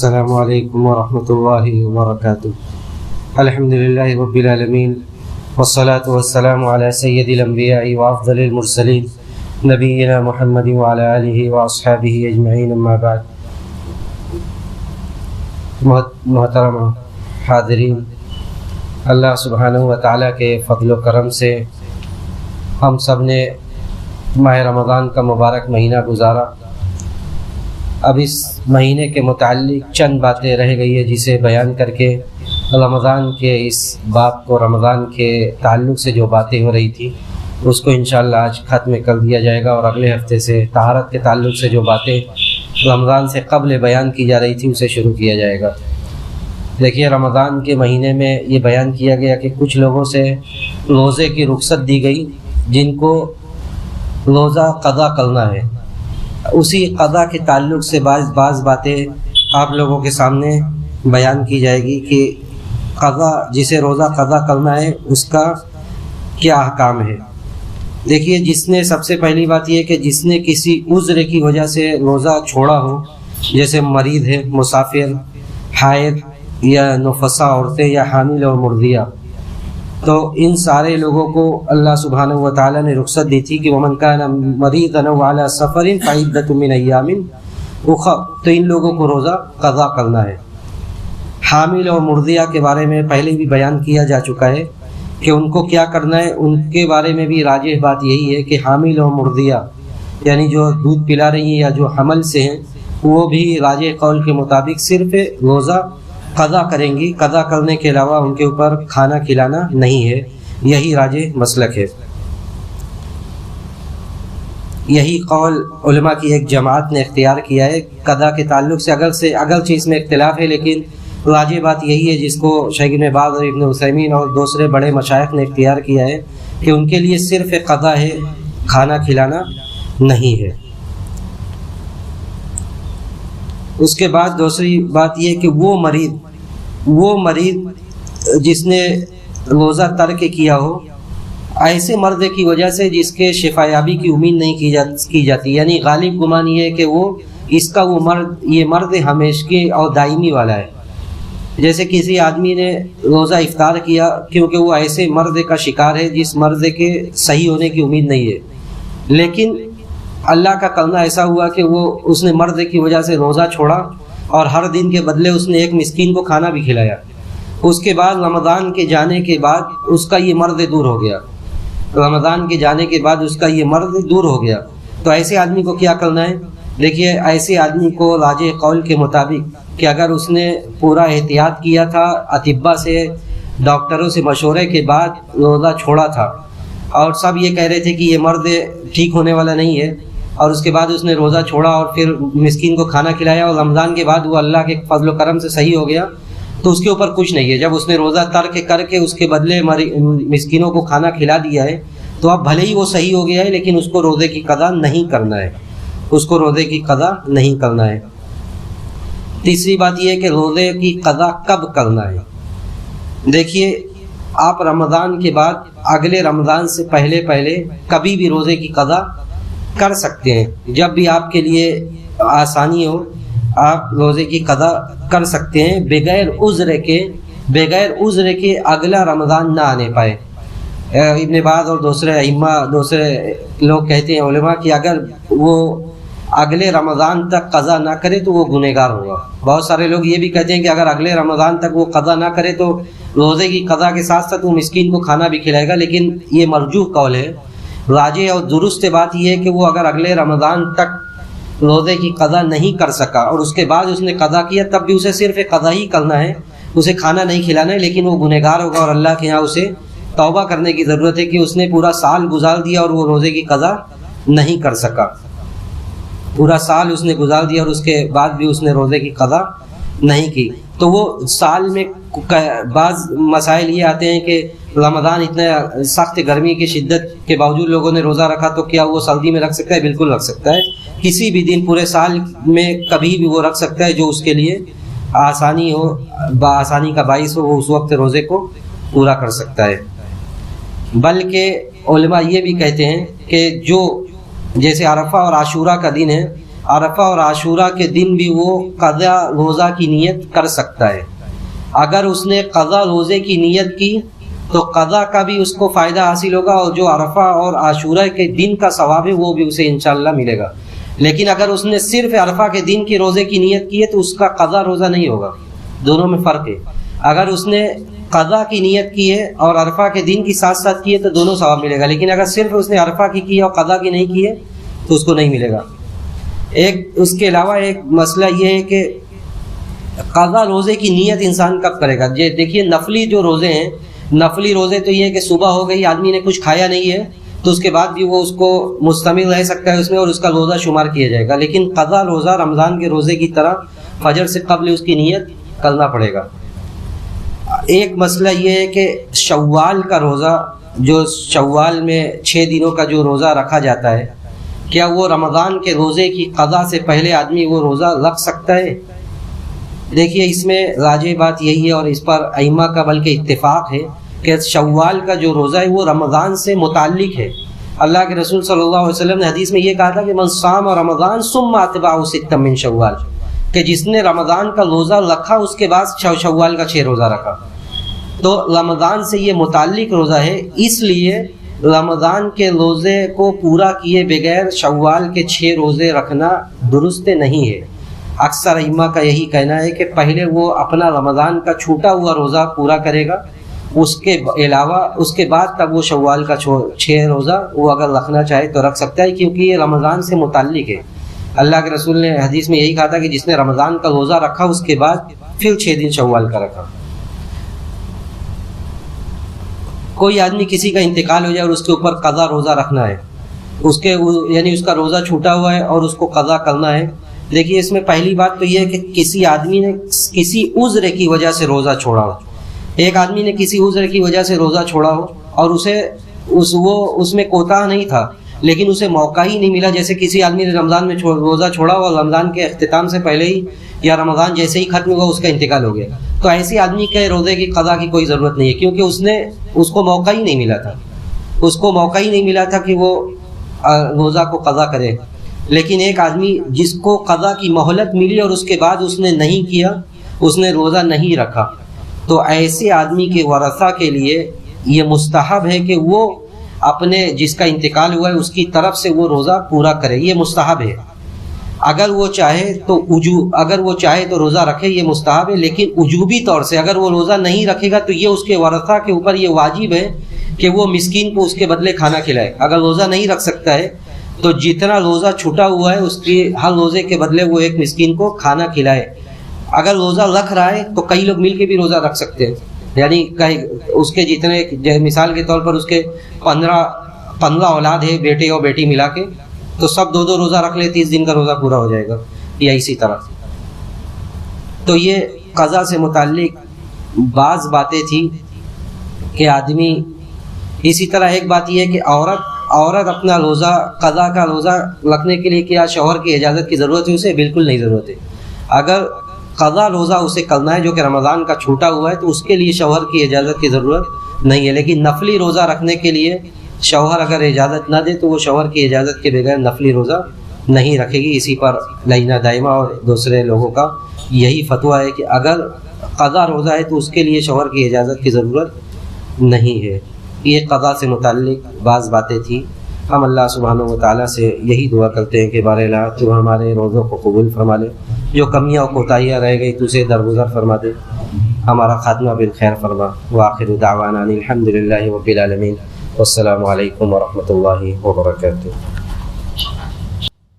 السلام علیکم ورحمۃ اللہ وبرکاتہ۔ الحمد للہ رب العالمین والصلاة والسلام علی سید الانبیاء وافضل المرسلین نبینا محمد وعلی آلہ واصحابہ اجمعین، اما بعد۔ محترم حاضرین، اللہ سبحانہ و تعالیٰ کے فضل و کرم سے ہم سب نے ماہ رمضان کا مبارک مہینہ گزارا۔ اب اس مہینے کے متعلق چند باتیں رہ گئی ہے جسے بیان کر کے رمضان کے اس باب کو، رمضان کے تعلق سے جو باتیں ہو رہی تھی اس کو انشاءاللہ آج ختم کر دیا جائے گا، اور اگلے ہفتے سے طہارت کے تعلق سے جو باتیں رمضان سے قبل بیان کی جا رہی تھی اسے شروع کیا جائے گا۔ دیکھیے، رمضان کے مہینے میں یہ بیان کیا گیا کہ کچھ لوگوں سے روزے کی رخصت دی گئی جن کو روزہ قضا کرنا ہے۔ اسی قضا کے تعلق سے بعض باتیں آپ لوگوں کے سامنے بیان کی جائے گی کہ قضا، جسے روزہ قضا کرنا ہے اس کا کیا احکام ہے۔ دیکھیے، جس نے، سب سے پہلی بات یہ کہ جس نے کسی عذر کی وجہ سے روزہ چھوڑا ہو، جیسے مریض ہے، مسافر، حائض یا نفسا عورتیں یا حامل اور مرضیہ، تو ان سارے لوگوں کو اللہ سبحانہ و تعالیٰ نے رخصت دی تھی کہ وَمَنْ كَانَ مَرِيضًا أَوْ عَلَىٰ سَفَرٍ فَعِدَّةٌ مِّنْ أَيَّامٍ أُخَرَ، تو ان لوگوں کو روزہ قضا کرنا ہے۔ حامل اور مرضیہ کے بارے میں پہلے بھی بیان کیا جا چکا ہے کہ ان کو کیا کرنا ہے۔ ان کے بارے میں بھی راجح بات یہی ہے کہ حامل اور مرضیہ، یعنی جو دودھ پلا رہی ہیں یا جو حمل سے ہیں، وہ بھی راجح قول کے مطابق صرف روزہ قضا کریں گی، قضا کرنے کے علاوہ ان کے اوپر کھانا کھلانا نہیں ہے۔ یہی راجح مسلک ہے، یہی قول علماء کی ایک جماعت نے اختیار کیا ہے قضا کے تعلق سے۔ اگرچہ اس میں اختلاف ہے، لیکن راجح بات یہی ہے جس کو شیخ ابن باز اور ابن عثیمین اور دوسرے بڑے مشائخ نے اختیار کیا ہے کہ ان کے لیے صرف قضا ہے، کھانا کھلانا نہیں ہے۔ اس کے بعد دوسری بات یہ کہ وہ مریض جس نے روزہ ترک کیا ہو، ایسے مرض کی وجہ سے جس کے شفا یابی کی امید نہیں کی جاتی، یعنی غالب گمان یہ ہے کہ یہ مرض ہمیشگی اور دائمی والا ہے۔ جیسے کسی آدمی نے روزہ افطار کیا کیونکہ وہ ایسے مرض کا شکار ہے جس مرض کے صحیح ہونے کی امید نہیں ہے، لیکن اللہ کا کرنا ایسا ہوا کہ اس نے مرض کی وجہ سے روزہ چھوڑا اور ہر دن کے بدلے اس نے ایک مسکین کو کھانا بھی کھلایا۔ اس کے بعد رمضان کے جانے کے بعد اس کا یہ مرض دور ہو گیا، رمضان کے جانے کے بعد اس کا یہ مرض دور ہو گیا، تو ایسے آدمی کو کیا کرنا ہے؟ دیکھیے، ایسے آدمی کو راجح قول کے مطابق کہ اگر اس نے پورا احتیاط کیا تھا، اطباء سے، ڈاکٹروں سے مشورے کے بعد روزہ چھوڑا تھا، اور سب یہ کہہ رہے تھے کہ یہ مرض ٹھیک ہونے والا نہیں ہے، اور اس کے بعد اس نے روزہ چھوڑا اور پھر مسکین کو کھانا کھلایا اور رمضان کے بعد وہ اللہ کے فضل و کرم سے صحیح ہو گیا، تو اس کے اوپر کچھ نہیں ہے۔ جب اس نے روزہ ترک کر کے اس کے بدلے مسکینوں کو کھانا کھلا دیا ہے، تو اب بھلے ہی وہ صحیح ہو گیا ہے، لیکن اس کو روزے کی قضا نہیں کرنا ہے، اس کو روزے کی قضا نہیں کرنا ہے۔ تیسری بات یہ ہے کہ روزے کی قضا کب کرنا ہے۔ دیکھیے، آپ رمضان کے بعد اگلے رمضان سے پہلے کبھی بھی روزے کی قضا کر سکتے ہیں، جب بھی آپ کے لیے آسانی ہو آپ روزے کی قضا کر سکتے ہیں، بغیر عذر کے اگلا رمضان نہ آنے پائے۔ ابن باز اور دوسرے لوگ کہتے ہیں علماء کہ اگر وہ اگلے رمضان تک قضا نہ کرے تو وہ گنہگار ہوگا۔ بہت سارے لوگ یہ بھی کہتے ہیں کہ اگر اگلے رمضان تک وہ قضا نہ کرے تو روزے کی قضا کے ساتھ ساتھ وہ مسکین کو کھانا بھی کھلائے گا، لیکن یہ مرجوح قول ہے۔ راجح اور درست بات یہ ہے کہ وہ اگر اگلے رمضان تک روزے کی قضا نہیں کر سکا اور اس کے بعد اس نے قضا کیا، تب بھی اسے صرف قضا ہی کرنا ہے، اسے کھانا نہیں کھلانا ہے، لیکن وہ گنہگار ہوگا اور اللہ کے ہاں اسے توبہ کرنے کی ضرورت ہے کہ اس نے پورا سال گزار دیا اور وہ روزے کی قضا نہیں کر سکا۔ پورا سال اس نے گزار دیا اور اس کے بعد بھی اس نے روزے کی قضا نہیں کی، تو وہ سال میں بعض مسائل یہ آتے ہیں کہ رمضان اتنا سخت گرمی کی شدت کے باوجود لوگوں نے روزہ رکھا، تو کیا وہ سردی میں رکھ سکتا ہے؟ بالکل رکھ سکتا ہے، کسی بھی دن پورے سال میں کبھی بھی وہ رکھ سکتا ہے جو اس کے لیے آسانی ہو، آسانی کا باعث ہو، وہ اس وقت روزے کو پورا کر سکتا ہے۔ بلکہ علماء یہ بھی کہتے ہیں کہ جو جیسے عرفہ اور عاشورہ کا دن ہے، عرفہ اور عاشورہ کے دن بھی وہ قضا روزہ کی نیت کر سکتا ہے۔ اگر اس نے قضا روزے کی نیت کی تو قضا کا بھی اس کو فائدہ حاصل ہوگا، اور جو عرفہ اور عاشورہ کے دن کا ثواب ہے وہ بھی اسے انشاءاللہ ملے گا۔ لیکن اگر اس نے صرف عرفہ کے دن کی روزے کی نیت کی ہے تو اس کا قضا روزہ نہیں ہوگا، دونوں میں فرق ہے۔ اگر اس نے قضا کی نیت کی ہے اور عرفہ کے دن کی ساتھ ساتھ کی ہے تو دونوں ثواب ملے گا، لیکن اگر صرف اس نے عرفہ کی ہے اور قضا کی نہیں کی ہے تو اس کو نہیں ملے گا۔ اس کے علاوہ ایک مسئلہ یہ ہے کہ قضا روزے کی نیت انسان کب کرے گا؟ دیکھیے نفلی جو روزے ہیں، نفلی روزے تو یہ ہے کہ صبح ہو گئی آدمی نے کچھ کھایا نہیں ہے تو اس کے بعد بھی وہ اس کو مستمل رہ سکتا ہے اس میں اور اس کا روزہ شمار کیا جائے گا، لیکن قضا روزہ رمضان کے روزے کی طرح فجر سے قبل اس کی نیت کرنا پڑے گا۔ ایک مسئلہ یہ ہے کہ شوال کا روزہ، جو شوال میں 6 دنوں کا جو روزہ رکھا جاتا ہے، کیا وہ رمضان کے روزے کی قضا سے پہلے آدمی وہ روزہ رکھ سکتا ہے؟ دیکھیے اس میں راجح بات یہی ہے اور اس پر ائمہ کا بلکہ اتفاق ہے کہ شوال کا جو روزہ ہے وہ رمضان سے متعلق ہے۔ اللہ کے رسول صلی اللہ علیہ وسلم نے حدیث میں یہ کہا تھا کہ من صام رمضان ثم اتبعه ستا من شوال، کہ جس نے رمضان کا روزہ رکھا اس کے بعد شوال کا 6 روزہ رکھا، تو رمضان سے یہ متعلق روزہ ہے، اس لیے رمضان کے روزے کو پورا کیے بغیر شوال کے 6 روزے رکھنا درست نہیں ہے۔ اکثر ائمہ کا یہی کہنا ہے کہ پہلے وہ اپنا رمضان کا چھوٹا ہوا روزہ پورا کرے گا، اس کے علاوہ اس کے بعد تب وہ شوال کا 6 روزہ وہ اگر رکھنا چاہے تو رکھ سکتا ہے، کیونکہ یہ رمضان سے متعلق ہے۔ اللہ کے رسول نے حدیث میں یہی کہا تھا کہ جس نے رمضان کا روزہ رکھا اس کے بعد پھر 6 دن شوال کا رکھا۔ کوئی آدمی کسی کا انتقال ہو جائے اور اس کے اوپر قضا روزہ رکھنا ہے، یعنی اس کا روزہ چھوٹا ہوا ہے اور اس کو قضا کرنا ہے۔ دیکھیے اس میں پہلی بات تو یہ ہے کہ کسی آدمی نے کسی عذر کی وجہ سے روزہ چھوڑا ہو۔ ایک آدمی نے کسی عذر کی وجہ سے روزہ چھوڑا ہو اور وہ اس میں کوتاہ نہیں تھا لیکن اسے موقع ہی نہیں ملا، جیسے کسی آدمی نے رمضان میں روزہ چھوڑا ہو اور رمضان کے اختتام سے پہلے ہی یا رمضان جیسے ہی ختم ہوا اس کا انتقال ہو گیا، تو ایسی آدمی کے روزے کی قضا کی کوئی ضرورت نہیں ہے، کیونکہ اس کو موقع ہی نہیں ملا تھا، اس کو موقع ہی نہیں ملا تھا کہ وہ روزہ کو قضا کرے۔ لیکن ایک آدمی جس کو قضا کی مہلت ملی اور اس کے بعد اس نے نہیں کیا، اس نے روزہ نہیں رکھا، تو ایسے آدمی کے ورثہ کے لیے یہ مستحب ہے کہ وہ اپنے جس کا انتقال ہوا ہے اس کی طرف سے وہ روزہ پورا کرے، یہ مستحب ہے۔ اگر وہ چاہے تو روزہ رکھے، یہ مستحب ہے، لیکن وجوبی طور سے اگر وہ روزہ نہیں رکھے گا تو یہ اس کے ورثہ کے اوپر یہ واجب ہے کہ وہ مسکین کو اس کے بدلے کھانا کھلائے۔ اگر روزہ نہیں رکھ سکتا ہے تو جتنا روزہ چھوٹا ہوا ہے اس کی ہر روزے کے بدلے وہ ایک مسکین کو کھانا کھلائے۔ اگر روزہ رکھ رہا ہے تو کئی لوگ مل کے بھی روزہ رکھ سکتے ہیں، یعنی اس کے جتنے مثال کے طور پر اس کے 15 اولاد ہے، بیٹے اور بیٹی ملا کے، تو سب 2 روزہ رکھ لے، 30 دن کا روزہ پورا ہو جائے گا، یا اسی طرح۔ تو یہ قضا سے متعلق بعض باتیں تھیں کہ آدمی، اسی طرح ایک بات یہ ہے کہ عورت اپنا روزہ قضا کا روزہ رکھنے کے لیے کیا شوہر کی اجازت کی ضرورت ہے؟ اسے بالکل نہیں ضرورت ہے۔ اگر قضا روزہ اسے کرنا ہے جو کہ رمضان کا چھوٹا ہوا ہے تو اس کے لیے شوہر کی اجازت کی ضرورت نہیں ہے، لیکن نفلی روزہ رکھنے کے لیے شوہر اگر اجازت نہ دے تو وہ شوہر کی اجازت کے بغیر نفلی روزہ نہیں رکھے گی۔ اسی پر لجنہ دائمہ اور دوسرے لوگوں کا یہی فتویٰ ہے کہ اگر قضا روزہ ہے تو اس کے لیے شوہر کی اجازت کی ضرورت نہیں ہے۔ یہ قضا سے متعلق بعض باتیں تھیں۔ ہم اللہ سبحانہ و تعالیٰ سے یہی دعا کرتے ہیں کہ بار الہ تو ہمارے روزوں کو قبول فرما لے، جو کمیاں اور کوتاہیاں رہ گئی تو اسے درگزر فرما دے، ہمارا خاتمہ بالخیر فرما۔ وآخر دعوانا الحمد للہ رب العالمین، والسلام علیکم ورحمۃ اللہ وبرکاتہ۔